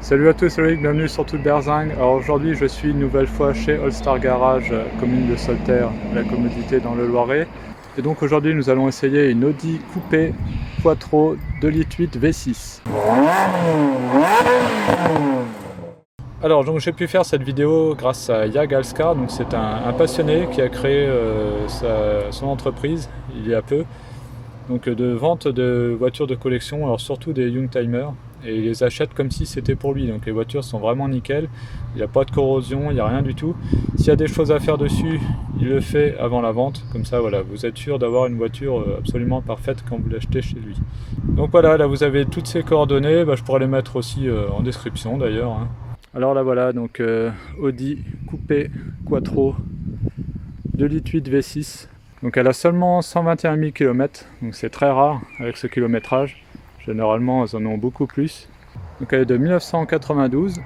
Salut à tous, c'est Loïc, bienvenue sur Toute Berzing. Alors aujourd'hui je suis une nouvelle fois chez All Star Garage, commune de Solterre, la Commodité dans le Loiret. Et donc aujourd'hui nous allons essayer une Audi coupé Quattro 2,8 litres V6. Alors donc j'ai pu faire cette vidéo grâce à Yag Alskar, donc c'est un passionné qui a créé son entreprise il y a peu. Donc de vente de voitures de collection, alors surtout des Youngtimer, et il les achète comme si c'était pour lui. Donc les voitures sont vraiment nickel, il n'y a pas de corrosion, il n'y a rien du tout. S'il y a des choses à faire dessus, il le fait avant la vente, comme ça voilà, vous êtes sûr d'avoir une voiture absolument parfaite quand vous l'achetez chez lui. Donc voilà, là vous avez toutes ces coordonnées, je pourrais les mettre aussi en description d'ailleurs. Alors là voilà, donc Audi coupé Quattro 2,8 litres V6. Donc elle a seulement 121 000 km, donc c'est très rare avec ce kilométrage. Généralement elles en ont beaucoup plus. Donc elle est de 1992.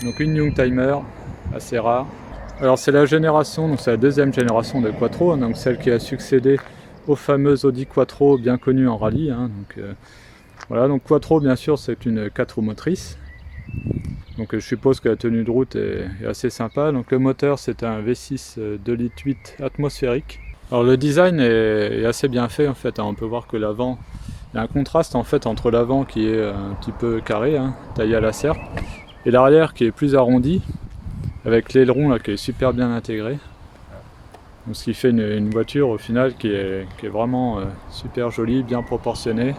Donc une Youngtimer, assez rare. Alors c'est la génération, donc c'est la deuxième génération de Quattro, donc celle qui a succédé aux fameuses Audi Quattro bien connues en rallye. Voilà, donc Quattro bien sûr c'est une 4 roues motrices. Donc je suppose que la tenue de route est assez sympa. Donc le moteur c'est un V6 2,8 litres atmosphérique. Alors le design est assez bien fait en fait. On peut voir que l'avant, il y a un contraste en fait entre l'avant qui est un petit peu carré, taillé à la serpe, et l'arrière qui est plus arrondi, avec l'aileron là qui est super bien intégré. Donc ce qui fait une voiture au final qui est vraiment super jolie, bien proportionnée.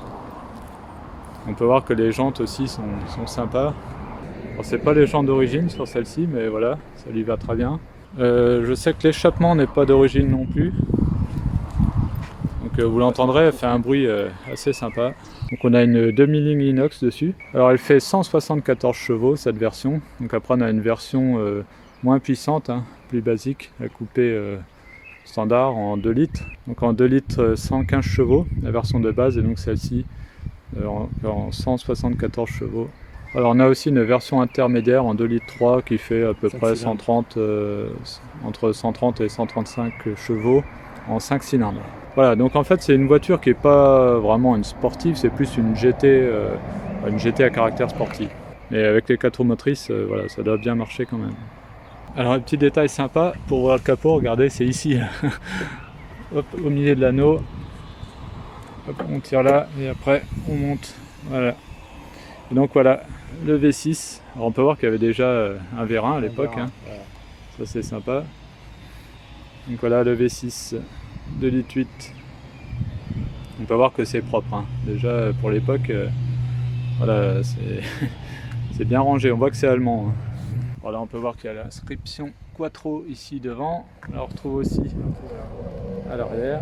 On peut voir que les jantes aussi sont sympas. Alors, c'est pas les jantes d'origine sur celle-ci, mais voilà, ça lui va très bien. Je sais que l'échappement n'est pas d'origine non plus. Donc vous l'entendrez, elle fait un bruit assez sympa. Donc on a une demi-ligne inox dessus. Alors elle fait 174 chevaux cette version. Donc après on a une version moins puissante, plus basique, la coupée standard en 2 litres. Donc en 2 litres 115 chevaux, la version de base, et donc celle-ci en 174 chevaux. Alors on a aussi une version intermédiaire en 2 litres 3 qui fait à peu près 130, entre 130 et 135 chevaux en 5 cylindres. Voilà, donc en fait c'est une voiture qui n'est pas vraiment une sportive, c'est plus une GT à caractère sportif. Mais avec les 4 roues motrices, voilà, ça doit bien marcher quand même. Alors un petit détail sympa, pour ouvrir le capot, regardez, c'est ici, hop, au milieu de l'anneau. Hop, on tire là et après on monte, voilà. Et donc voilà, le V6. Alors on peut voir qu'il y avait déjà un V1 à l'époque, ça c'est sympa. Donc voilà le V6 2,8 litres. On peut voir que c'est propre, déjà pour l'époque, voilà, c'est bien rangé, on voit que c'est allemand. Voilà, on peut voir qu'il y a l'inscription Quattro ici devant, on la retrouve aussi à l'arrière.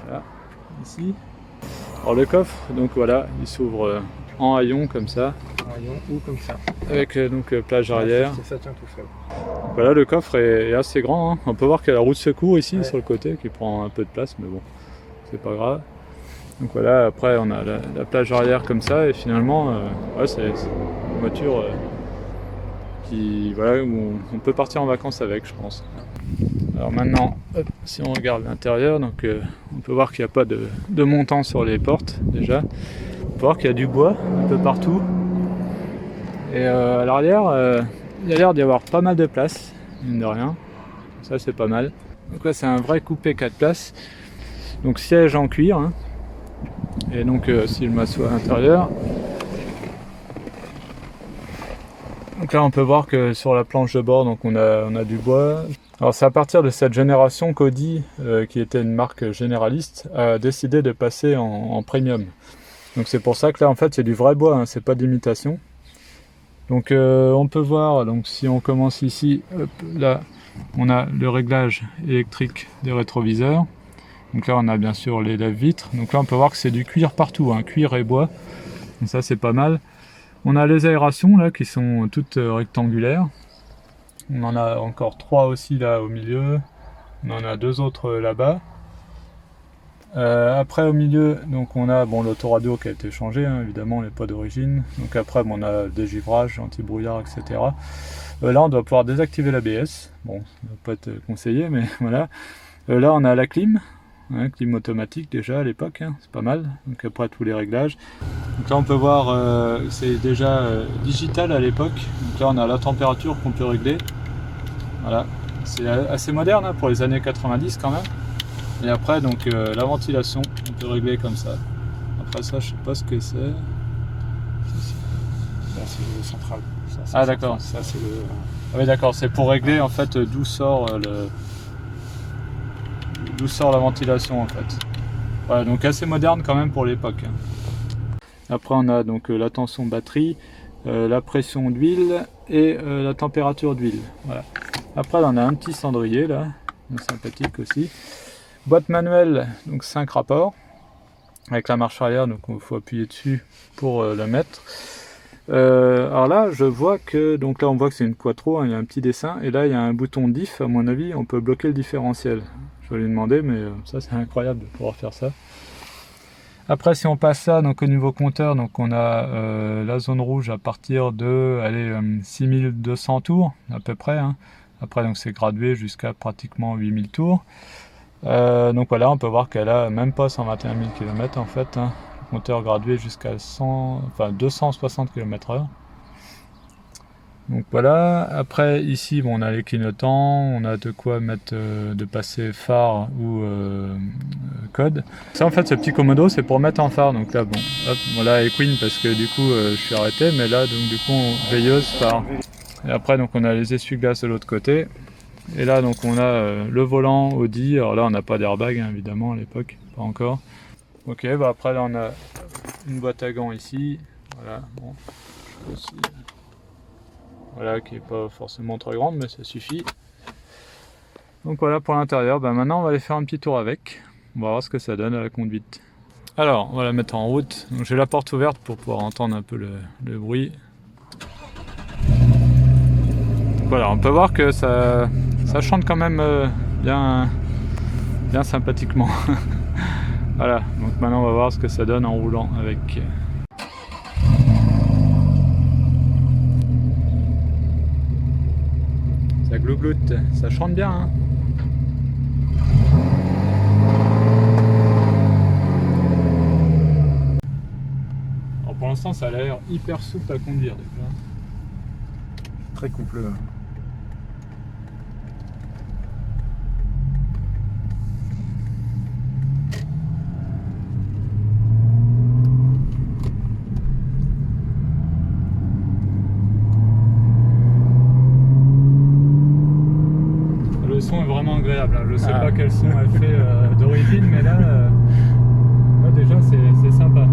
Voilà, ici. Alors le coffre, donc voilà, il s'ouvre en haillon comme ça. En haillon ou comme ça. Avec donc plage arrière. Ça tient tout seul. Voilà, le coffre est assez grand. On peut voir qu'il y a la roue de secours ici sur le côté qui prend un peu de place, mais bon, c'est pas grave. Donc voilà, après on a la plage arrière comme ça, et finalement, c'est une voiture voilà, où on peut partir en vacances avec, je pense. Alors maintenant, hop, si on regarde l'intérieur, donc on peut voir qu'il n'y a pas de montant sur les portes déjà. On peut voir qu'il y a du bois un peu partout. Et à l'arrière, il y a l'air d'y avoir pas mal de place, mine de rien. Ça c'est pas mal. Donc là c'est un vrai coupé 4 places. Donc siège en cuir. Et donc si je m'assois à l'intérieur. Donc là on peut voir que sur la planche de bord, donc on a du bois. Alors c'est à partir de cette génération qu'Audi, qui était une marque généraliste, a décidé de passer en premium. Donc c'est pour ça que là en fait c'est du vrai bois, c'est pas d'imitation. Donc on peut voir, donc si on commence ici, hop, là on a le réglage électrique des rétroviseurs. Donc là on a bien sûr les lève-vitres. Donc là on peut voir que c'est du cuir partout, cuir et bois. Donc ça c'est pas mal. On a les aérations là qui sont toutes rectangulaires. On en a encore 3 aussi là au milieu. On en a 2 autres là-bas. Après au milieu, donc on a l'autoradio qui a été changé, évidemment, elle n'est pas d'origine. Donc après on a le dégivrage, anti-brouillard, etc. Là on doit pouvoir désactiver l'ABS. Bon, ça ne va pas être conseillé, mais voilà. Là on a la clim. hein, clim automatique déjà à l'époque, hein, c'est pas mal. Donc après tous les réglages. Donc là on peut voir, c'est déjà digital à l'époque. Donc là on a la température qu'on peut régler. Voilà, c'est assez moderne hein, pour les années 90 quand même. Et après donc la ventilation, on peut régler comme ça. Après ça je sais pas ce que c'est. Là c'est le central. Ah d'accord. Ça c'est le... Ah oui d'accord, c'est pour régler en fait d'où sort la ventilation en fait. Voilà, donc assez moderne quand même pour l'époque. Après on a donc la tension batterie, la pression d'huile et la température d'huile. Voilà. Après on a un petit cendrier là, sympathique aussi. Boîte manuelle, donc 5 rapports avec la marche arrière, donc il faut appuyer dessus pour le mettre. Alors là je vois que, donc là on voit que c'est une quattro, hein, il y a un petit dessin et là il y a un bouton diff, à mon avis on peut bloquer le différentiel. Je vais lui demander, mais ça c'est incroyable de pouvoir faire ça. Après si on passe là, donc au niveau compteur, donc on a la zone rouge à partir de 6200 tours à peu près, hein. Après donc c'est gradué jusqu'à pratiquement 8000 tours. Donc voilà, on peut voir qu'elle a même pas 121 000 km en fait, hein. Compteur gradué jusqu'à 260 km/h. Donc voilà, après ici bon, on a les clignotants, on a de quoi mettre de passer phare ou code. Ça en fait ce petit commodo c'est pour mettre en phare, donc là bon, hop, voilà Equine parce que du coup je suis arrêté, mais là donc du coup veilleuse, phare. Et après donc on a les essuie-glaces de l'autre côté. Et là donc on a le volant Audi, alors là on n'a pas d'airbag hein, évidemment à l'époque, pas encore. Ok, bah après là on a une boîte à gants ici, voilà, bon, aussi, voilà, qui est pas forcément très grande mais ça suffit. Donc voilà pour l'intérieur, bah maintenant on va aller faire un petit tour avec, on va voir ce que ça donne à la conduite. Alors on va la mettre en route, donc j'ai la porte ouverte pour pouvoir entendre un peu le bruit. Donc voilà, on peut voir que ça chante quand même bien sympathiquement. Voilà, donc maintenant on va voir ce que ça donne en roulant avec. Ça glougloute, ça chante bien hein. Alors pour l'instant ça a l'air hyper souple à conduire déjà. Très couple. Le son est vraiment agréable, je sais pas quel son elle fait d'origine, mais là déjà c'est sympa.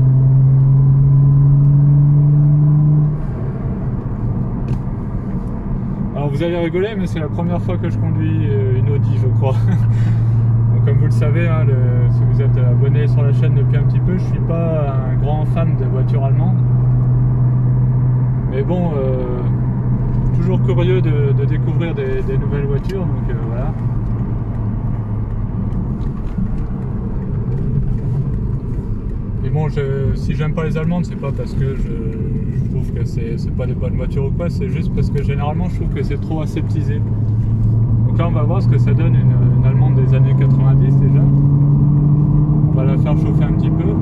Alors vous allez rigoler, mais c'est la première fois que je conduis une Audi je crois. Donc, comme vous le savez, hein, si vous êtes abonné sur la chaîne depuis un petit peu, je suis pas un grand fan des voitures allemandes. Mais bon, toujours curieux de découvrir des nouvelles voitures, donc voilà. Et bon, si j'aime pas les allemandes, c'est pas parce que je trouve que c'est pas des bonnes voitures ou quoi, c'est juste parce que généralement je trouve que c'est trop aseptisé. Donc là on va voir ce que ça donne une allemande des années 90 déjà. On va la faire chauffer un petit peu.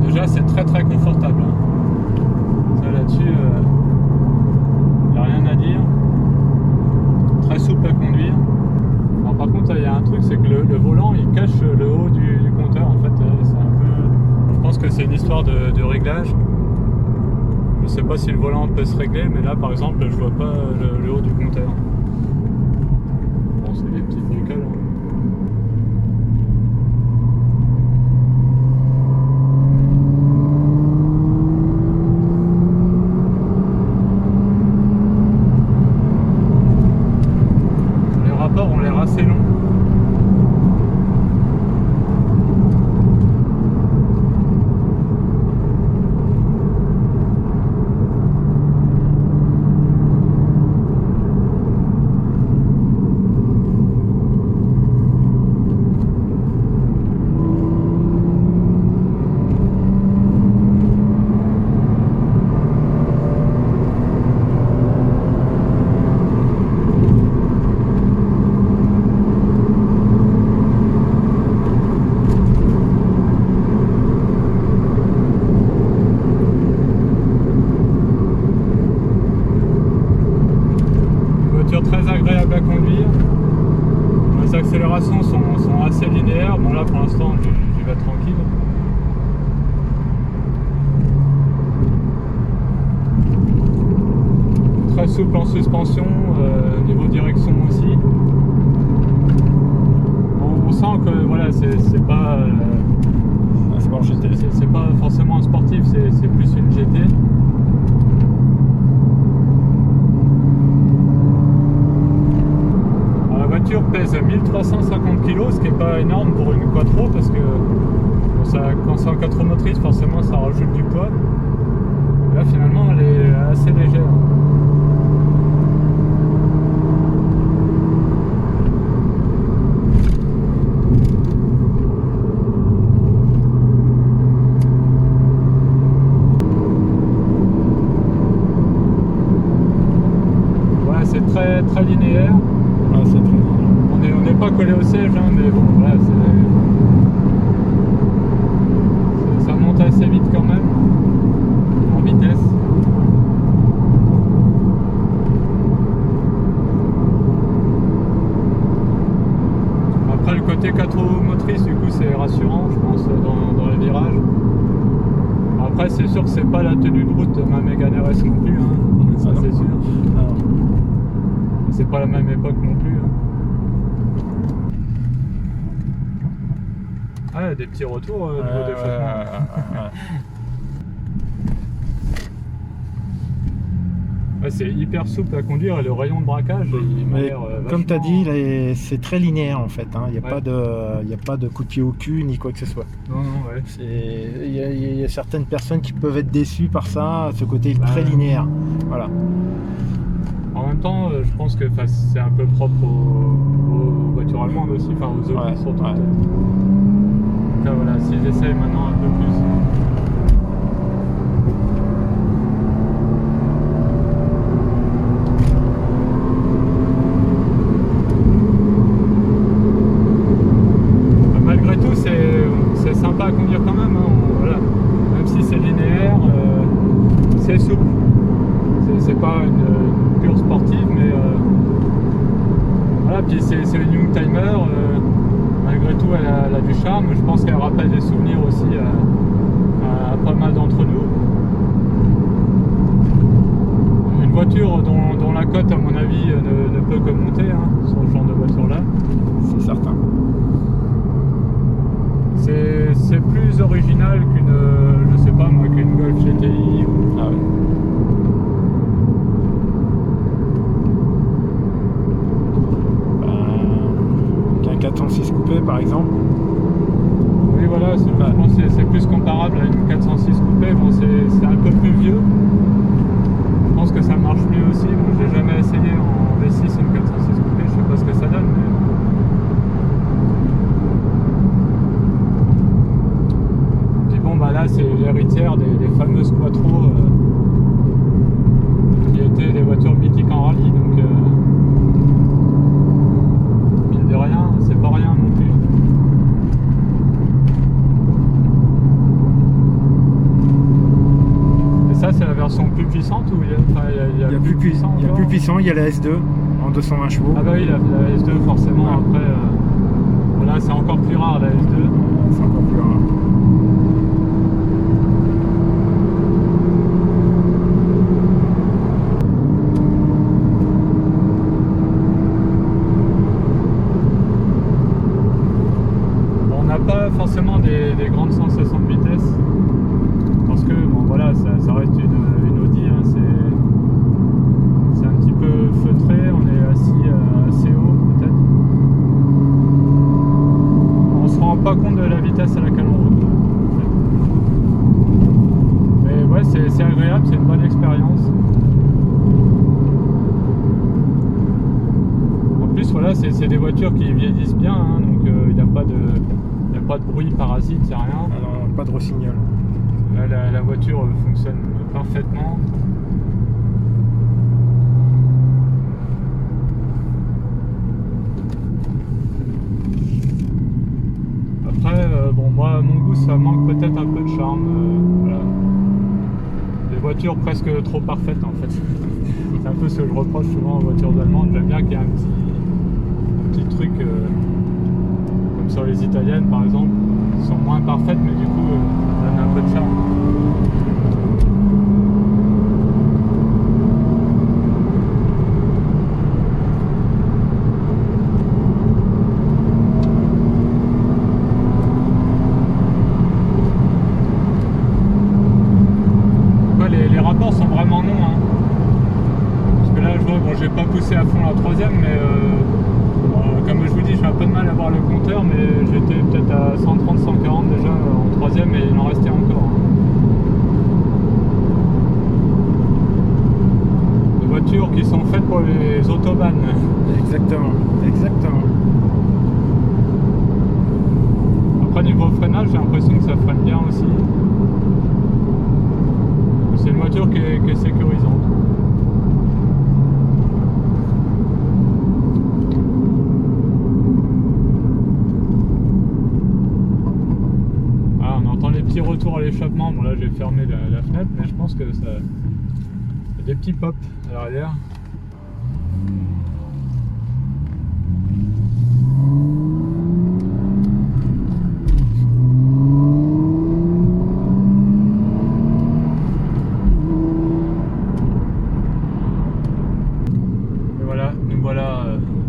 Déjà c'est très confortable hein. Ça là-dessus y a rien à dire, très souple à conduire. Alors par contre il y a un truc, c'est que le volant il cache le haut du compteur en fait, c'est un peu, je pense que c'est une histoire de réglage. Je sais pas si le volant peut se régler, mais là par exemple je vois pas le haut du compteur. Bon, c'est des petites bricoles hein. Ont l'air assez longs. conduire. Les accélérations sont assez linéaires. Bon là pour l'instant j'y vais tranquille. Très souple en suspension, niveau direction aussi. On sent que voilà, c'est pas un sport GT. C'est pas forcément un sportif, c'est plus une GT. La voiture pèse 1350 kg, ce qui n'est pas énorme pour une quattro parce que quand c'est en 4 roues motrices, forcément ça rajoute du poids. Et là finalement elle est assez légère. C'est très linéaire. Ouais, c'est très... On n'est pas collé au siège, hein, mais bon, voilà, ça monte assez vite quand même, en vitesse. Après, le côté 4 roues motrices, du coup, c'est rassurant, je pense, dans les virages. Après, c'est sûr que c'est pas la tenue de route de ma Mégane RS non plus, hein, ça c'est sûr. C'est pas la même époque non plus. Hein. Ah, des petits retours au niveau d'échappement. Ouais, c'est hyper souple à conduire et le rayon de braquage, il m'a l'air comme tu as dit, c'est très linéaire en fait. Il n'y a, a pas de coup de pied au cul ni quoi que ce soit. Non, ouais. Il y a certaines personnes qui peuvent être déçues par ça, ce côté très linéaire. Voilà. En même temps, je pense que c'est un peu propre aux voitures allemandes aussi, enfin aux Audi surtout. Ouais. Donc là, voilà, si j'essaye maintenant un peu plus. Malgré tout, c'est sympa à conduire quand même. Hein, voilà. Même si c'est linéaire, c'est souple. C'est pas une pure sportive, mais voilà. Puis c'est une Youngtimer, malgré tout elle a du charme. Je pense qu'elle rappelle des souvenirs aussi à pas mal d'entre nous. Une voiture dont la cote à mon avis ne peut que monter, hein, sur ce genre de voiture là. C'est certain. C'est plus original qu'une, je sais pas moi, qu'une Golf GTI ou... Ah ouais. Qu'un 406 coupé par exemple. Oui voilà, je pense que c'est plus comparable à une 406 coupé. Bon, c'est un peu plus vieux. Je pense que ça marche mieux aussi. Bon, j'ai jamais essayé en V6 une 406 coupé, je sais pas ce que ça donne. Mais... Bah là c'est l'héritière des fameuses quattro qui étaient des voitures mythiques en rallye, donc mine de rien, c'est pas rien non plus. Et ça c'est la version plus puissante ou il y a plus puissant? Il y a plus puissant, il y a la S2 en 220 chevaux. Ah bah oui, la S2 forcément, ouais. Après voilà, c'est encore plus rare la S2. C'est encore plus rare. Pas forcément des grandes sensations de vitesse parce que bon voilà, ça reste une Audi, hein, c'est un petit peu feutré, on est assis assez haut peut-être, on se rend pas compte de la vitesse à laquelle on roule en fait. Mais ouais, c'est agréable, c'est une bonne expérience. En plus voilà, c'est des voitures qui vieillissent bien, hein, donc il n'y a pas de bruit parasite, il n'y a rien. Ah non, pas de rossignol. Là, la voiture fonctionne parfaitement. Après, bon, moi, à mon goût, ça manque peut-être un peu de charme. Voilà. Des voitures presque trop parfaites en fait. C'est un peu ce que je reproche souvent aux voitures allemandes. J'aime bien qu'il y ait italiennes par exemple, qui sont moins parfaites, mais du coup, donnent un peu de charme. Sont vraiment non, hein. Parce que là je vois, bon, j'ai pas poussé à fond la troisième, mais comme je vous dis, j'ai un peu de mal à voir le compteur, mais j'étais peut-être à 130, 140 déjà en troisième et il en restait encore, hein. Des voitures qui sont faites pour les autobahns. Exactement, exactement. Après niveau freinage, j'ai l'impression que ça freine bien aussi. C'est une voiture qui est sécurisante. Ah, on entend les petits retours à l'échappement. Bon là j'ai fermé la fenêtre, mais je pense que ça... Il y a des petits pops à l'arrière.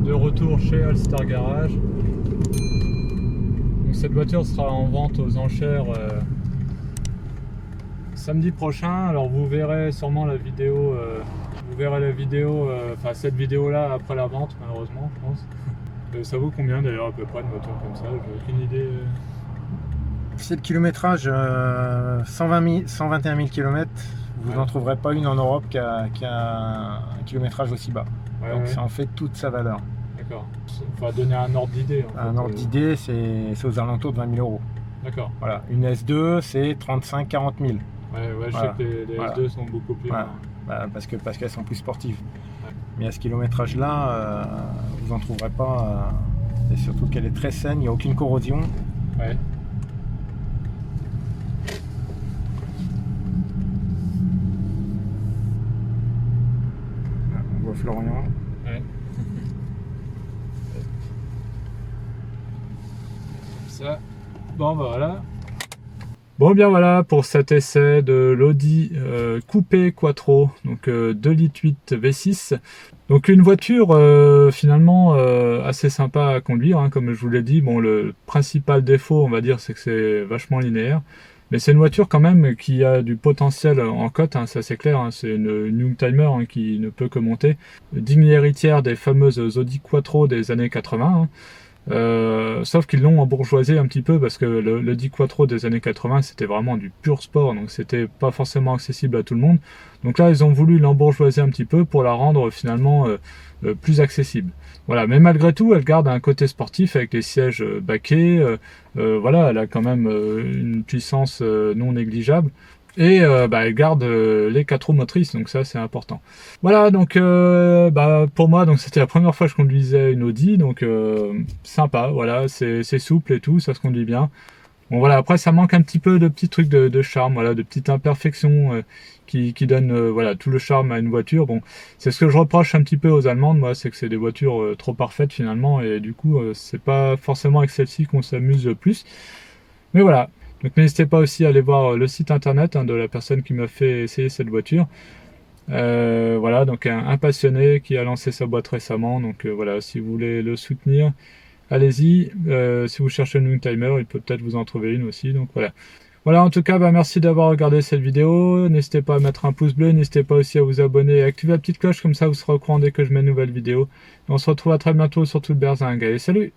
De retour chez Allstar Garage. Donc cette voiture sera en vente aux enchères samedi prochain. Alors vous verrez sûrement la vidéo, enfin cette vidéo là après la vente, malheureusement je pense. Ça vaut combien d'ailleurs à peu près une voiture comme ça? J'ai aucune idée. C'est le kilométrage 121 000 km. Vous n'en trouverez pas une en Europe qui a un kilométrage aussi bas. Ouais, donc ouais. ça en fait toute sa valeur. D'accord. Il faut donner un ordre d'idée. Un ordre d'idée, c'est aux alentours de 20 000 euros. D'accord. Voilà. Une S2, c'est 35 000 40 000. Ouais, je voilà. sais que les S2 sont beaucoup plus. Voilà. Bah, parce qu'elles sont plus sportives. Ouais. Mais à ce kilométrage-là, vous n'en trouverez pas. Et surtout qu'elle est très saine, il n'y a aucune corrosion. Ouais. On voit Florian. Ouais. Ça. Bon bah voilà. Bon bien voilà pour cet essai de l'Audi Coupé Quattro, donc 2,8 litres V6. Donc une voiture finalement assez sympa à conduire, hein, comme je vous l'ai dit. Bon, le principal défaut on va dire c'est que c'est vachement linéaire. Mais c'est une voiture quand même qui a du potentiel en cote, hein, ça c'est clair, hein, c'est une Youngtimer hein, qui ne peut que monter. Digne héritière des fameuses Audi Quattro des années 80. Hein. Sauf qu'ils l'ont embourgeoisé un petit peu parce que le 10 Quattro des années 80 c'était vraiment du pur sport, donc c'était pas forcément accessible à tout le monde. Donc là ils ont voulu l'embourgeoiser un petit peu pour la rendre finalement plus accessible. Voilà, mais malgré tout elle garde un côté sportif avec les sièges baquets, voilà, elle a quand même une puissance non négligeable. Et elle garde les 4 roues motrices, donc ça c'est important. Voilà, donc pour moi, donc c'était la première fois que je conduisais une Audi, donc sympa, voilà, c'est souple et tout, ça se conduit bien. Bon voilà, après ça manque un petit peu de petits trucs de charme, voilà, de petites imperfections qui donnent voilà, tout le charme à une voiture. Bon, c'est ce que je reproche un petit peu aux Allemandes, moi, c'est que c'est des voitures trop parfaites finalement, et du coup c'est pas forcément avec celle-ci qu'on s'amuse le plus. Mais voilà. Donc n'hésitez pas aussi à aller voir le site internet de la personne qui m'a fait essayer cette voiture. Voilà, donc un passionné qui a lancé sa boîte récemment. Donc voilà, si vous voulez le soutenir, allez-y. Si vous cherchez une Youngtimer, il peut peut-être vous en trouver une aussi. Donc voilà. Voilà, en tout cas, merci d'avoir regardé cette vidéo. N'hésitez pas à mettre un pouce bleu. N'hésitez pas aussi à vous abonner et à activer la petite cloche. Comme ça, vous serez au courant dès que je mets une nouvelle vidéo. Et on se retrouve à très bientôt sur Tout le Berzing. Allez, salut!